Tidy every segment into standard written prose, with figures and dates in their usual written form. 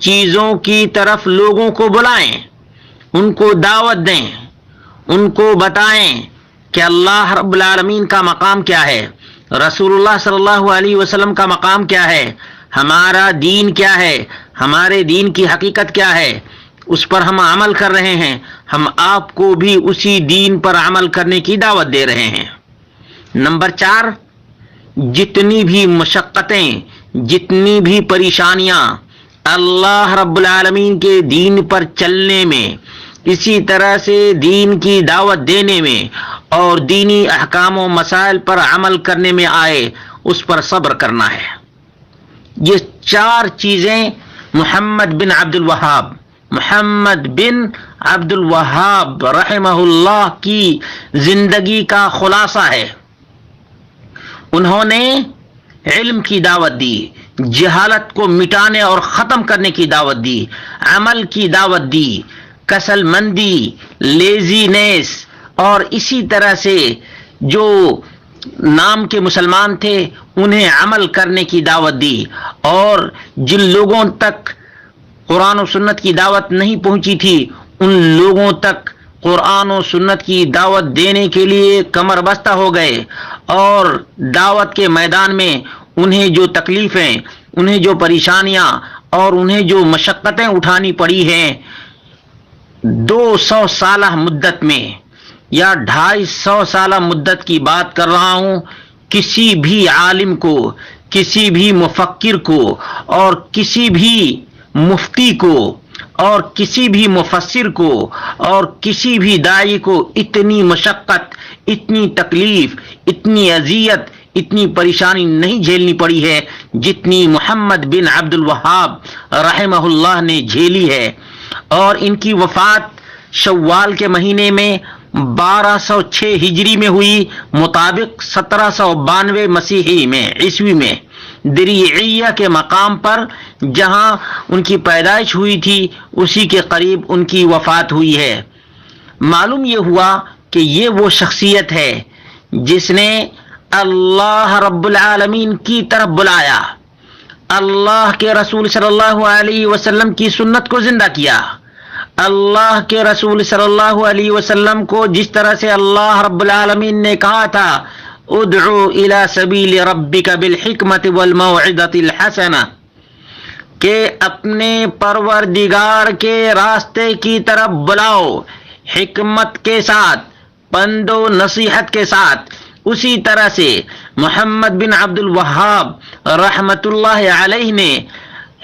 چیزوں کی طرف لوگوں کو بلائیں، ان کو دعوت دیں، ان کو بتائیں کہ اللہ رب العالمین کا مقام کیا ہے، رسول اللہ صلی اللہ علیہ وسلم کا مقام کیا ہے، ہمارا دین کیا ہے، ہمارے دین کی حقیقت کیا ہے، اس پر ہم عمل کر رہے ہیں، ہم آپ کو بھی اسی دین پر عمل کرنے کی دعوت دے رہے ہیں۔ نمبر 4، جتنی بھی مشقتیں، جتنی بھی پریشانیاں اللہ رب العالمین کے دین پر چلنے میں، اسی طرح سے دین کی دعوت دینے میں اور دینی احکام و مسائل پر عمل کرنے میں آئے، اس پر صبر کرنا ہے۔ یہ 4 چیزیں محمد بن عبد الوہاب رحمہ اللہ کی زندگی کا خلاصہ ہے۔ انہوں نے علم کی دعوت دی، جہالت کو مٹانے اور ختم کرنے کی دعوت دی، عمل کی دعوت دی، کسل مندی، لیزینس، اور اسی طرح سے جو نام کے مسلمان تھے انہیں عمل کرنے کی دعوت دی، اور جن لوگوں تک قرآن و سنت کی دعوت نہیں پہنچی تھی ان لوگوں تک قرآن و سنت کی دعوت دینے کے لیے کمر بستہ ہو گئے، اور دعوت کے میدان میں انہیں جو تکلیفیں، انہیں جو پریشانیاں اور انہیں جو مشقتیں اٹھانی پڑی ہیں 200 سالہ مدت میں یا 250 سالہ مدت کی بات کر رہا ہوں، کسی بھی عالم کو، کسی بھی مفکر کو اور کسی بھی مفتی کو اور کسی بھی مفسر کو اور کسی بھی داعی کو اتنی مشقت، اتنی تکلیف، اتنی اذیت، اتنی پریشانی نہیں جھیلنی پڑی ہے جتنی محمد بن عبد الوہاب رحمہ اللہ نے جھیلی ہے۔ اور ان کی وفات شوال کے مہینے میں 1206 ہجری میں ہوئی، مطابق 1792 مسیحی میں عیسوی میں دریعیہ کے مقام پر جہاں ان کی پیدائش ہوئی تھی اسی کے قریب ان کی وفات ہوئی ہے۔ معلوم یہ ہوا کہ یہ وہ شخصیت ہے جس نے اللہ رب العالمین کی طرف بلایا، اللہ کے رسول صلی اللہ علیہ وسلم کی سنت کو زندہ کیا، اللہ کے رسول صلی اللہ علیہ وسلم کو جس طرح سے اللہ رب العالمین نے کہا تھا ادعو الی سبیل ربک بالحکمت والموعظۃ الحسنہ، کہ اپنے پروردگار کے راستے کی طرف بلاؤ حکمت کے ساتھ، پند و نصیحت کے ساتھ، اسی طرح سے محمد بن عبد الوہاب رحمت اللہ علیہ نے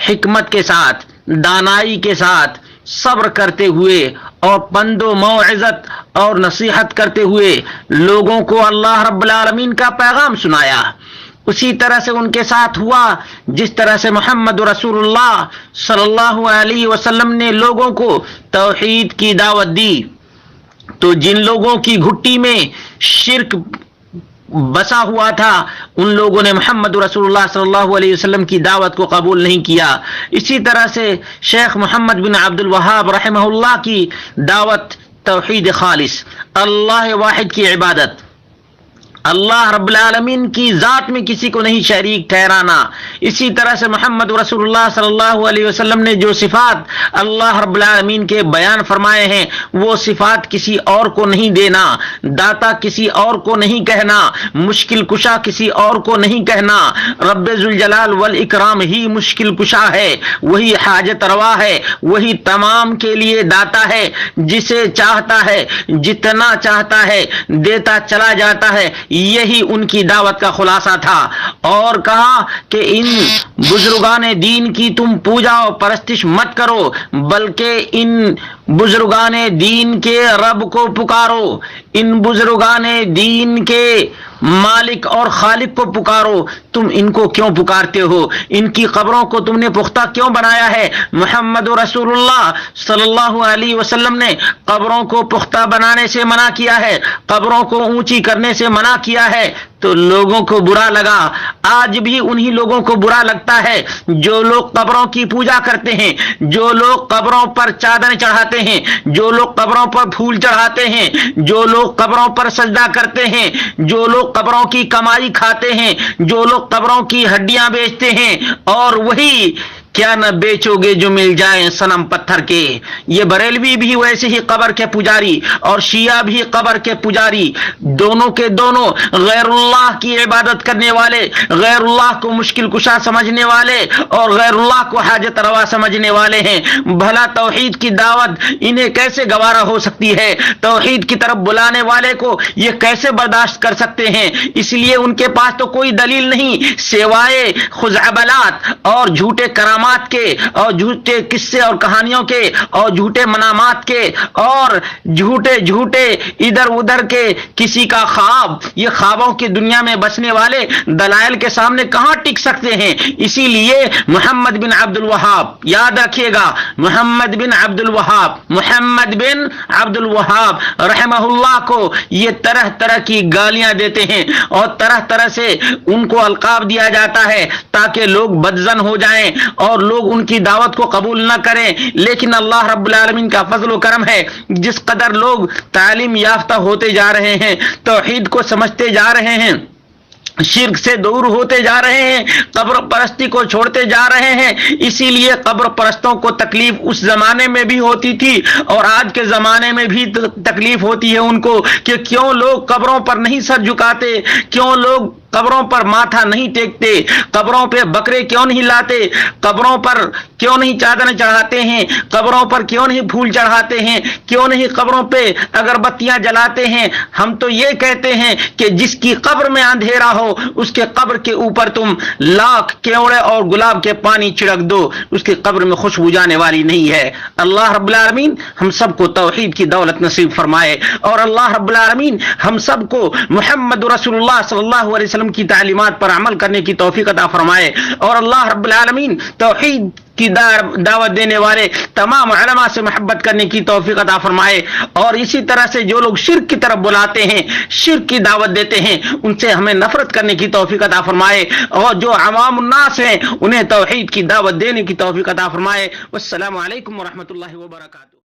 حکمت کے ساتھ، دانائی کے ساتھ، صبر کرتے ہوئے اور پند و موعظت اور نصیحت کرتے ہوئے لوگوں کو اللہ رب العالمین کا پیغام سنایا۔ اسی طرح سے ان کے ساتھ ہوا جس طرح سے محمد رسول اللہ صلی اللہ علیہ وسلم نے لوگوں کو توحید کی دعوت دی، تو جن لوگوں کی گھٹی میں شرک بسا ہوا تھا ان لوگوں نے محمد رسول اللہ صلی اللہ علیہ وسلم کی دعوت کو قبول نہیں کیا۔ اسی طرح سے شیخ محمد بن عبد الوہاب رحمہ اللہ کی دعوت توحید خالص، اللہ واحد کی عبادت، اللہ رب العالمین کی ذات میں کسی کو نہیں شریک ٹھہرانا۔ اسی طرح سے محمد رسول اللہ صلی اللہ علیہ وسلم نے جو صفات اللہ رب العالمین کے بیان فرمائے ہیں وہ صفات کسی اور کو نہیں دینا، داتا کسی اور کو نہیں کہنا، مشکل کشا کسی اور کو نہیں کہنا۔ رب ذوالجلال والاکرام ہی مشکل کشا ہے، وہی حاجت روا ہے، وہی تمام کے لیے داتا ہے، جسے چاہتا ہے جتنا چاہتا ہے دیتا چلا جاتا ہے۔ یہی ان کی دعوت کا خلاصہ تھا۔ اور کہا کہ ان بزرگان دین کی تم پوجا و پرستش مت کرو، بلکہ ان بزرگان دین کے رب کو پکارو، ان بزرگان دین کے مالک اور خالق کو پکارو۔ تم ان کو کیوں پکارتے ہو؟ ان کی قبروں کو تم نے پختہ کیوں بنایا ہے؟ محمد رسول اللہ صلی اللہ علیہ وسلم نے قبروں کو پختہ بنانے سے منع کیا ہے، قبروں کو اونچی کرنے سے منع کیا ہے، تو لوگوں کو برا لگا۔ آج بھی انہی لوگوں کو برا لگتا ہے جو لوگ قبروں کی پوجا کرتے ہیں، جو لوگ قبروں پر چادر چڑھاتے ہیں، جو لوگ قبروں پر پھول چڑھاتے ہیں، جو لوگ قبروں پر سجدہ کرتے ہیں، جو لوگ قبروں کی کمائی کھاتے ہیں، جو لوگ قبروں کی ہڈیاں بیچتے ہیں، اور وہی کیا نہ بیچوگے جو مل جائیں صنم پتھر کے. یہ بریلوی بھی ویسے ہی قبر کے پجاری اور شیعہ بھی قبر کے پجاری، دونوں کے دونوں غیر اللہ کی عبادت کرنے والے، غیر اللہ کو مشکل کشا سمجھنے والے اور غیر اللہ کو حاجت روا سمجھنے والے ہیں. بھلا توحید کی دعوت انہیں کیسے گوارا ہو سکتی ہے؟ توحید کی طرف بلانے والے کو یہ کیسے برداشت کر سکتے ہیں؟ اس لیے ان کے پاس تو کوئی دلیل نہیں سوائے خزعبلات اور جھوٹے کرامات کے اور جھوٹے قصے اور کہانیوں کے اور جھوٹے منامات کے اور جھوٹے ادھر ادھر کے کسی کا خواب. یہ خوابوں کی دنیا میں بسنے والے دلائل کے سامنے کہاں ٹک سکتے ہیں؟ اسی لیے محمد بن عبد الوہاب، یاد رکھیے گا، محمد بن عبد الوہاب رحمہ اللہ کو یہ طرح طرح کی گالیاں دیتے ہیں اور طرح طرح سے ان کو القاب دیا جاتا ہے تاکہ لوگ بدظن ہو جائیں اور لوگ ان کی دعوت کو قبول نہ کریں. لیکن اللہ رب العالمین کا فضل و کرم ہے، جس قدر لوگ تعلیم یافتہ ہوتے جا رہے ہیں، توحید کو سمجھتے جا رہے ہیں، شرک سے دور ہوتے جا رہے ہیں، قبر پرستی کو چھوڑتے جا رہے ہیں. اسی لیے قبر پرستوں کو تکلیف اس زمانے میں بھی ہوتی تھی اور آج کے زمانے میں بھی تکلیف ہوتی ہے ان کو کہ کیوں لوگ قبروں پر نہیں سر جھکاتے، کیوں لوگ قبروں پر ماتھا نہیں ٹیکتے، قبروں پہ بکرے کیوں نہیں لاتے، قبروں پر کیوں نہیں چادریں چڑھاتے ہیں، قبروں پر کیوں نہیں پھول چڑھاتے ہیں، کیوں نہیں قبروں پہ اگربتیاں جلاتے ہیں. ہم تو یہ کہتے ہیں کہ جس کی قبر میں اندھیرا ہو اس کے قبر کے اوپر تم لاکھ کیوڑے اور گلاب کے پانی چھڑک دو، اس کی قبر میں خوشبو جانے والی نہیں ہے. اللہ رب العالمین ہم سب کو توحید کی دولت نصیب فرمائے اور اللہ رب العالمین ہم سب کو محمد رسول اللہ صلی اللہ علیہ وسلم کی تعلیمات پر عمل کرنے کی توفیق عطا فرمائے اور اللہ رب العالمین توحید کی دعوت دینے والے تمام علماء سے محبت کرنے کی توفیق عطا فرمائے اور اسی طرح سے جو لوگ شرک کی طرف بلاتے ہیں، شرک کی دعوت دیتے ہیں، ان سے ہمیں نفرت کرنے کی توفیق عطا فرمائے اور جو عوام الناس ہیں انہیں توحید کی دعوت دینے کی توفیق عطا فرمائے. والسلام علیکم ورحمۃ اللہ وبرکاتہ.